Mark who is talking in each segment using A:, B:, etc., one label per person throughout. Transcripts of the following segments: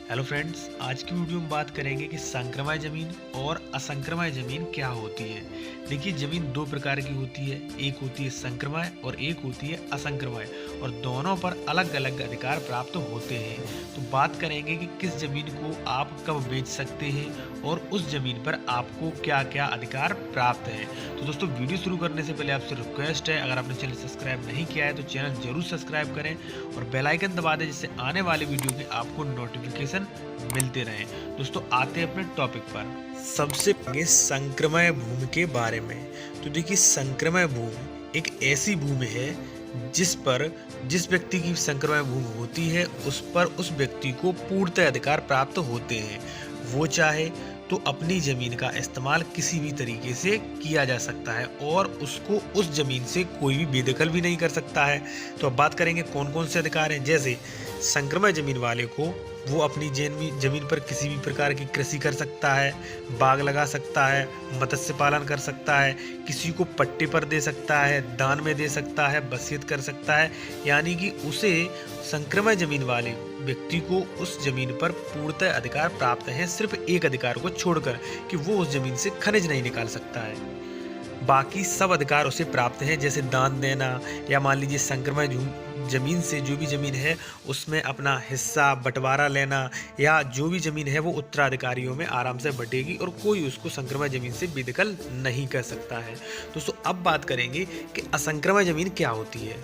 A: Hello friends, आज की video में बात करेंगे कि संक्रमण जमीन और असंक्रमण जमीन क्या होती है। देखिए, जमीन दो प्रकार की होती है, एक होती है संक्रमण और एक होती है असंक्रमण, और दोनों पर अलग अलग अधिकार प्राप्त होते हैं। तो बात करेंगे कि किस जमीन को आप कब बेच सकते हैं और उस जमीन पर आपको क्या क्या अधिकार प्राप्त है। तो दोस्तों, वीडियो शुरू करने से पहले आपसे रिक्वेस्ट है, अगर आपने चैनल सब्सक्राइब नहीं किया है तो चैनल जरूर सब्सक्राइब करें और बेल आइकन दबा दें, जिससे आने वाली वीडियो के आपको नोटिफिकेशन मिलते रहें। दोस्तों, आते हैं अपने टॉपिक पर। सबसे पहले संक्रमण भूमि के बारे में। तो देखिए, संक्रमण भूमि एक ऐसी भूमि है जिस व्यक्ति की संक्रमण भूमि होती है उस पर उस व्यक्ति को पूर्णतः अधिकार प्राप्त होते हैं। वो चाहे तो अपनी जमीन का इस्तेमाल किसी भी तरीके से किया जा सकता है और उसको उस जमीन से कोई भी बेदखल भी नहीं कर सकता है। तो अब बात करेंगे कौन कौन से अधिकार हैं। जैसे संक्रमण जमीन वाले को वो अपनी जमीन पर किसी भी प्रकार की कृषि कर सकता है, बाग लगा सकता है, मत्स्य पालन कर सकता है, किसी को पट्टे पर दे सकता है, दान में दे सकता है, वसीयत कर सकता है। यानी कि उसे संक्रमण जमीन वाले व्यक्ति को उस जमीन पर पूर्णतः अधिकार प्राप्त है, सिर्फ एक अधिकार को छोड़कर कि वो उस जमीन से खनिज नहीं निकाल सकता है। बाकी सब अधिकार उसे प्राप्त हैं, जैसे दान देना, या मान लीजिए संक्रमण जमीन से जो भी जमीन है उसमें अपना हिस्सा बंटवारा लेना, या जो भी जमीन है वो उत्तराधिकारियों में आराम से बटेगी और कोई उसको संक्रमण जमीन से बेदखल नहीं कर सकता है। दोस्तों, अब बात करेंगे कि असंक्रमण जमीन क्या होती है।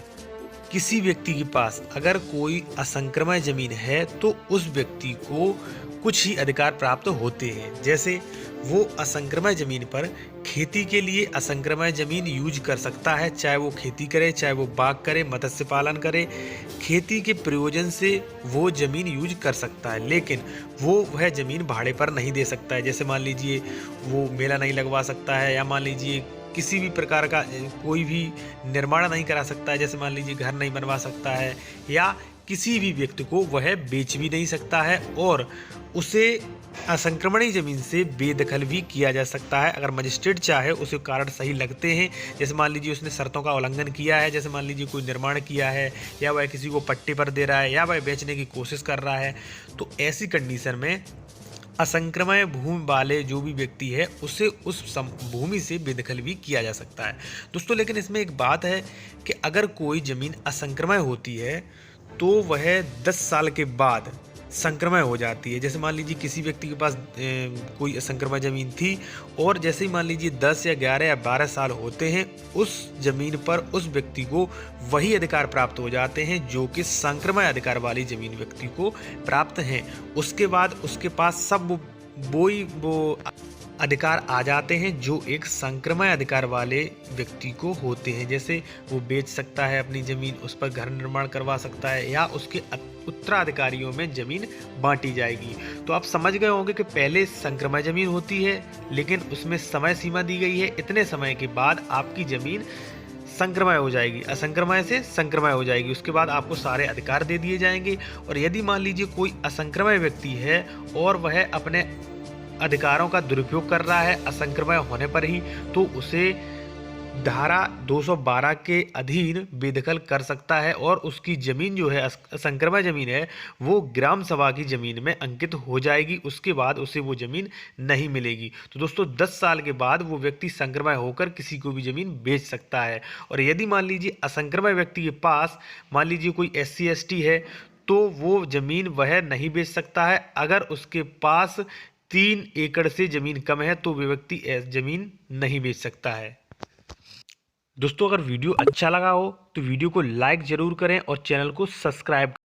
A: किसी व्यक्ति के पास अगर कोई असंक्रमण जमीन है तो उस व्यक्ति को कुछ ही अधिकार प्राप्त होते हैं। जैसे वो असंक्रमण जमीन पर खेती के लिए असंक्रमण जमीन यूज कर सकता है, चाहे वो खेती करे, चाहे वो बाग करे, मत्स्य पालन करे, खेती के प्रयोजन से वो जमीन यूज कर सकता है, लेकिन वो वह जमीन भाड़े पर नहीं दे सकता है। जैसे मान लीजिए वो मेला नहीं लगवा सकता है, या मान लीजिए किसी भी प्रकार का कोई भी निर्माण नहीं करा सकता है, जैसे मान लीजिए घर नहीं बनवा सकता है, या किसी भी व्यक्ति को वह बेच भी नहीं सकता है, और उसे असंक्रमणी जमीन से बेदखल भी किया जा सकता है अगर मजिस्ट्रेट चाहे, उसे कारण सही लगते हैं। जैसे मान लीजिए उसने शर्तों का उल्लंघन किया है, जैसे मान लीजिए कोई निर्माण किया है, या वह किसी को पट्टे पर दे रहा है, या वह बेचने की कोशिश कर रहा है, तो ऐसी कंडीशन में असंक्रमण भूमि वाले जो भी व्यक्ति है उसे उस भूमि से बेदखल भी किया जा सकता है। दोस्तों, लेकिन इसमें एक बात है कि अगर कोई जमीन असंक्रमण होती है तो वह 10 साल के बाद संक्रमण हो जाती है। जैसे मान लीजिए किसी व्यक्ति के पास कोई असंक्रमण जमीन थी, और जैसे ही मान लीजिए 10 या 11 या 12 साल होते हैं, उस जमीन पर उस व्यक्ति को वही अधिकार प्राप्त हो जाते हैं जो कि संक्रमण अधिकार वाली जमीन व्यक्ति को प्राप्त हैं। उसके बाद उसके पास सब वो अधिकार आ जाते हैं जो एक संक्रमण अधिकार वाले व्यक्ति को होते हैं। जैसे वो बेच सकता है अपनी ज़मीन, उस पर घर निर्माण करवा सकता है, या उसके उत्तराधिकारियों में ज़मीन बांटी जाएगी। तो आप समझ गए होंगे कि पहले संक्रमण ज़मीन होती है, लेकिन उसमें समय सीमा दी गई है, इतने समय के बाद आपकी ज़मीन संक्रमण हो जाएगी, असंक्रमण से संक्रमण हो जाएगी। उसके बाद आपको सारे अधिकार दे दिए जाएंगे। और यदि मान लीजिए कोई असंक्रमण व्यक्ति है और वह अपने अधिकारों का दुरुपयोग कर रहा है असंक्रमण होने पर ही, तो उसे धारा 212 के अधीन बेदखल कर सकता है, और उसकी जमीन जो है संक्रमण जमीन है वो ग्राम सभा की जमीन में अंकित हो जाएगी। उसके बाद उसे वो जमीन नहीं मिलेगी। तो दोस्तों, 10 साल के बाद वो व्यक्ति संक्रमण होकर किसी को भी जमीन बेच सकता है। और यदि मान लीजिए असंक्रमण व्यक्ति के पास मान लीजिए कोई SC ST है, तो वो जमीन वह नहीं बेच सकता है। अगर उसके पास 3 एकड़ से जमीन कम है तो वे व्यक्ति जमीन नहीं बेच सकता है। दोस्तों, अगर वीडियो अच्छा लगा हो तो वीडियो को लाइक जरूर करें और चैनल को सब्सक्राइब